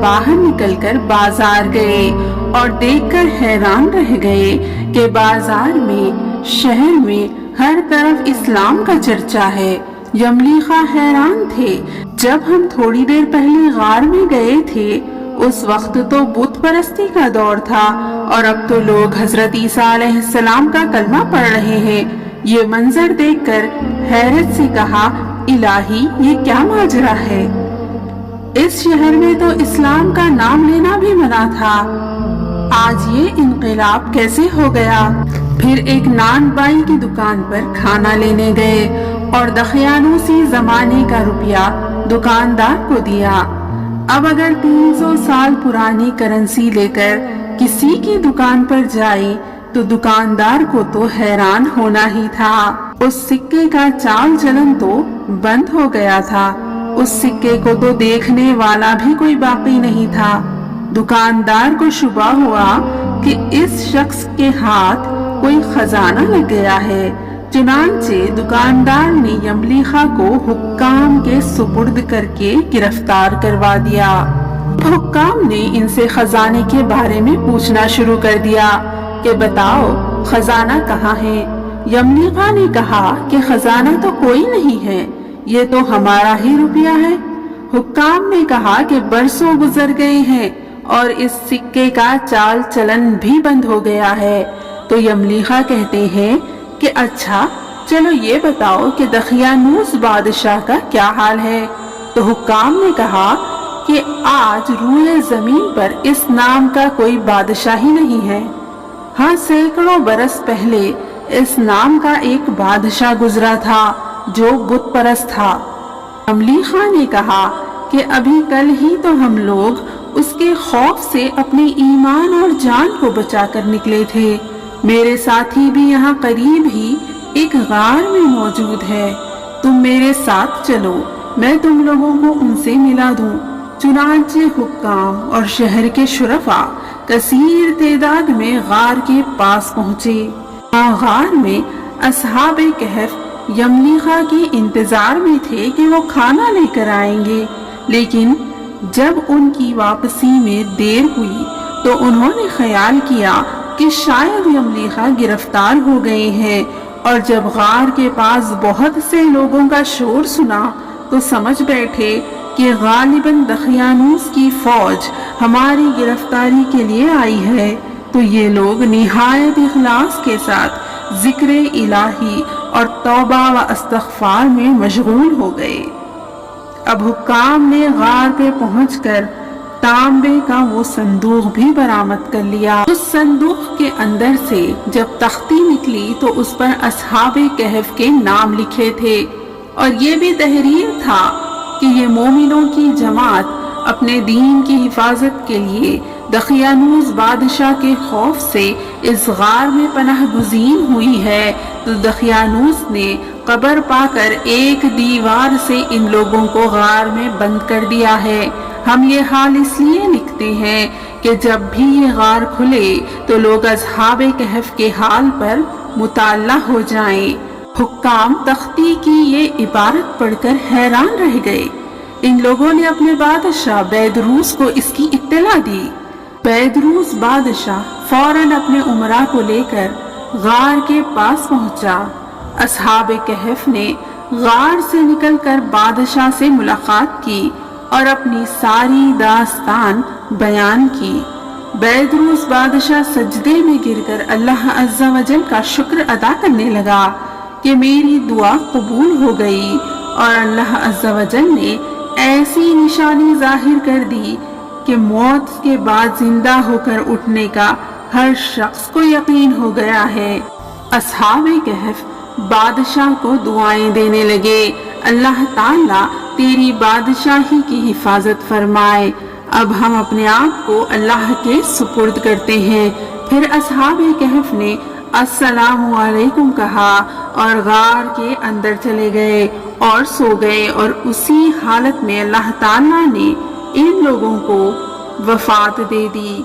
باہر نکل کر بازار گئے اور دیکھ کر حیران رہ گئے کہ بازار میں، شہر میں ہر طرف اسلام کا چرچا ہے۔ یملیخا حیران تھے، جب ہم تھوڑی دیر پہلے غار میں گئے تھے اس وقت تو بت پرستی کا دور تھا، اور اب تو لوگ حضرت عیسیٰ علیہ السلام کا کلمہ پڑھ رہے ہیں۔ یہ منظر دیکھ کر حیرت سے کہا، الہی یہ کیا ماجرا ہے؟ اس شہر میں تو اسلام کا نام لینا بھی منع تھا، آج یہ انقلاب کیسے ہو گیا؟ پھر ایک نان بائی کی دکان پر کھانا لینے گئے اور دقیانوسی زمانے کا روپیہ دکاندار کو دیا۔ اب اگر 300 سال پرانی کرنسی لے کر کسی کی دکان پر جائی تو دکاندار کو تو حیران ہونا ہی تھا۔ اس سکے کا چال چلن تو بند ہو گیا تھا، اس سکے کو تو دیکھنے والا بھی کوئی باقی نہیں تھا۔ دکاندار کو شبہ ہوا کہ اس شخص کے ہاتھ کوئی خزانہ لگ گیا ہے، چنانچہ دکاندار نے یملیخا کو حکام کے سپرد کر کے گرفتار کروا دیا۔ حکام نے ان سے خزانے کے بارے میں پوچھنا شروع کر دیا کہ بتاؤ خزانہ کہاں ہے؟ یملیخا نے کہا کہ خزانہ تو کوئی نہیں ہے، یہ تو ہمارا ہی روپیہ ہے۔ حکام نے کہا کہ برسوں گزر گئے ہیں اور اس سکے کا چال چلن بھی بند ہو گیا ہے۔ تو یملیخا کہتے ہیں کہ اچھا چلو یہ بتاؤ کہ دقیانوس بادشاہ کا کیا حال ہے؟ تو حکام نے کہا کہ آج روئے زمین پر اس نام کا کوئی بادشاہ ہی نہیں ہے۔ ہاں، سینکڑوں برس پہلے اس نام کا ایک بادشاہ گزرا تھا جو بت پرست تھا۔ یملیخا نے کہا کہ ابھی کل ہی تو ہم لوگ اس کے خوف سے اپنے ایمان اور جان کو بچا کر نکلے تھے۔ میرے ساتھی بھی یہاں قریب ہی ایک غار میں موجود ہے، تم میرے ساتھ چلو، میں تم لوگوں کو ان سے ملا دوں۔ چنانچہ حکام اور شہر کے شرفاء کثیر تعداد میں غار کے پاس پہنچے۔ غار میں اصحاب کہف یملیخا کے انتظار میں تھے کہ وہ کھانا لے کر آئیں گے، لیکن جب ان کی واپسی میں دیر ہوئی تو انہوں نے خیال کیا کہ شاید یملیخا گرفتار ہو گئے ہیں، اور جب غار کے پاس بہت سے لوگوں کا شور سنا تو سمجھ بیٹھے کہ غالباً دقیانوس کی فوج ہماری گرفتاری کے لیے آئی ہے۔ تو یہ لوگ نہایت اخلاص کے ساتھ ذکر الہی اور توبہ و استغفار میں مشغول ہو گئے۔ اب حکام نے غار پہ پہنچ کر تانبے کا وہ صندوق بھی برآمد کر لیا۔ اس صندوق کے اندر سے جب تختی نکلی تو اس پر اصحاب کہف کے نام لکھے تھے، اور یہ بھی تحریر تھا کہ یہ مومنوں کی جماعت اپنے دین کی حفاظت کے لیے دقیانوس بادشاہ کے خوف سے اس غار میں پناہ گزین ہوئی ہے۔ تو دقیانوس نے قبر پا کر ایک دیوار سے ان لوگوں کو غار میں بند کر دیا ہے۔ ہم یہ حال اس لیے لکھتے ہیں کہ جب بھی یہ غار کھلے تو لوگ اصحاب کہف کے حال پر مطلع ہو جائیں۔ حکام تختی کی یہ عبارت پڑھ کر حیران رہ گئے۔ ان لوگوں نے اپنے بادشاہ بیدروس کو اس کی اطلاع دی۔ بیدروس بادشاہ فوراً اپنے امراء کو لے کر غار کے پاس پہنچا۔ اصحاب کہف نے غار سے نکل کر بادشاہ سے ملاقات کی اور اپنی ساری داستان بیان کی۔ بیدروس بادشاہ سجدے میں گر کر اللہ عز و جل کا شکر ادا کرنے لگا کہ میری دعا قبول ہو گئی، اور اللہ عز و جل نے ایسی نشانی ظاہر کر دی کہ موت کے بعد زندہ ہو کر اٹھنے کا ہر شخص کو یقین ہو گیا ہے۔ اصحاب کہف بادشاہ کو دعائیں دینے لگے، اللہ تعالیٰ تیری بادشاہی کی حفاظت فرمائے، اب ہم اپنے آپ کو اللہ کے سپرد کرتے ہیں۔ پھر اصحاب کہف نے السلام علیکم کہا اور غار کے اندر چلے گئے اور سو گئے، اور اسی حالت میں اللہ تعالیٰ نے ان لوگوں کو وفات دے دی۔